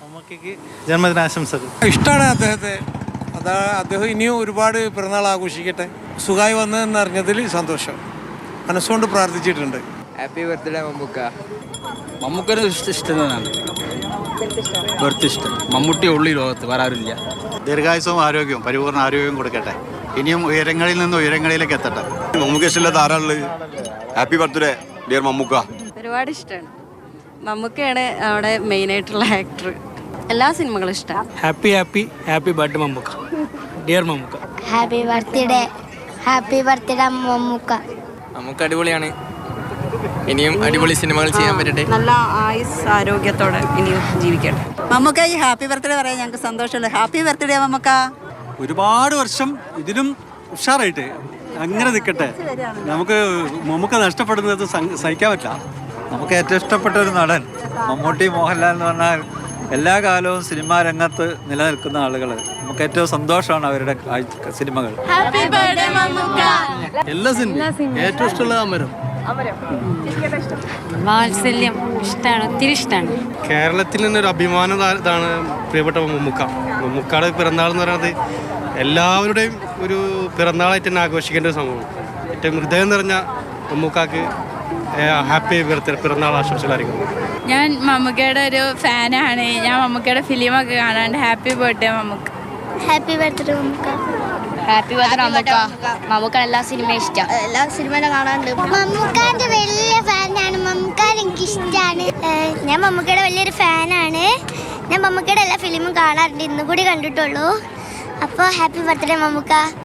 മമ്മൂക്കയ്ക്ക് ജന്മദിനാശംസകൾ. ഇഷ്ടമാണ് അദ്ദേഹത്തെ. അദ്ദേഹം ഇനിയും ഒരുപാട് പിറന്നാൾ ആഘോഷിക്കട്ടെ. സുഖമായി വന്നതെന്ന് അറിഞ്ഞതിൽ സന്തോഷം. മനസ്സുകൊണ്ട് പ്രാർത്ഥിച്ചിട്ടുണ്ട്. Happy birthday Mammookka. മമ്മൂക്കൊരു ഇഷ്ടം തന്നെയാണ്. ബർത്ത് ഇഷ്ടം. മമ്മൂട്ടി ഉള്ളി ലോകത്ത് വേറെ ആരുമില്ല. ദീർഘായുസവും ആരോഗ്യവും പരിപൂർണ്ണ ആരോഗ്യവും കൊടുക്കട്ടെ. ഇനിയും ഉയരങ്ങളിൽ നിന്ന് ഉയരങ്ങളിലേക്ക് എത്തട്ടെ. മമ്മൂക്ക ഇഷ്ടമില്ലാത്ത ആരാളുള്ളത്? Happy birthday dear Mammookka. ഒരുപാട് ഇഷ്ടമാണ്. മമ്മൂക്കയാണ് അവിടെ മെയിനായിട്ടുള്ള ആക്ടർ. എല്ലാ സിനിമകളും ഇഷ്ടമാണ്. Happy happy happy birthday Mammookka. Dear Mammookka. Happy birthday Mammookka. Mammookka അടിപൊളിയാണ്. ഇനിയും അടിപൊളി സിനിമകൾ ചെയ്യാൻ പറ്റട്ടെ. നല്ല ആയുസ് ആരോഗ്യത്തോടെ ഇനിയും ജീവിക്കട്ടെ. മമ്മൂക്ക ഈ ഹാപ്പി ബർത്ത്ഡേ പറയാൻ ഞങ്ങൾക്ക് സന്തോഷമുള്ളൂ. Happy birthday Mammukka. ഒരുപാട് വർഷം ഇതിലും ഉഷാറായിട്ട് അങ്ങനെ നിൽക്കട്ടെ. നമുക്ക് മമ്മൂക്ക നഷ്ടപ്പെടുന്നത് സഹിക്കാൻ പറ്റില്ല. നമുക്ക് ഏറ്റവും ഇഷ്ടപ്പെട്ട ഒരു നടൻ മമ്മൂട്ടി മോഹൻലാൽ എന്ന് പറഞ്ഞാൽ എല്ലാ കാലവും സിനിമാ രംഗത്ത് നിലനിൽക്കുന്ന ആളുകൾ. നമുക്ക് ഏറ്റവും സന്തോഷമാണ് അവരുടെ സിനിമകൾ. എല്ലാ സിനിമയും ഏറ്റവും ഇഷ്ടമുള്ള അമരം. വാത്സല്യം ഇഷ്ടമാണ്, ഒത്തിരി ഇഷ്ടമാണ്. കേരളത്തിൽ നിന്നൊരു അഭിമാനം ഇതാണ് പ്രിയപ്പെട്ട മമ്മൂക്കയുടെ പിറന്നാൾ എന്ന് പറയുന്നത് എല്ലാവരുടെയും ഒരു പിറന്നാളായിട്ട് തന്നെ ആഘോഷിക്കേണ്ട ഒരു സംഭവമാണ്. ഏറ്റവും ഹൃദയം നിറഞ്ഞ മമ്മൂക്കാക്ക് ഹാപ്പി ബർത്ത്ഡേ പിറന്നാൾ ആശംസകളായിരിക്കും. ഞാൻ മമ്മൂക്കയുടെ ഒരു ഫാനാണ്. ഞാൻ മമ്മൂക്കയുടെ ഫിലിമൊക്കെ കാണാണ്ട്. Happy birthday Mammookka. Happy birthday Mammookka. Happy birthday Mammookka. Mammookka എല്ലാ സിനിമയും ഇഷ്ടമാണ്. എല്ലാ സിനിമയിലും കാണാറുണ്ട്. മമ്മൂക്കാന്റെ വലിയ ഫാനാണ്. മമ്മൂക്കാർ എനിക്ക് ഇഷ്ടമാണ്. ഞാൻ മമ്മൂക്കയുടെ വലിയൊരു ഫാനാണ്. ഞാൻ മമ്മൂക്കയുടെ എല്ലാ ഫിലിമും കാണാറുണ്ട്. ഇന്നും കൂടി കണ്ടിട്ടുള്ളൂ. അപ്പോൾ ഹാപ്പി ബർത്ത്ഡേ മമ്മൂക്ക.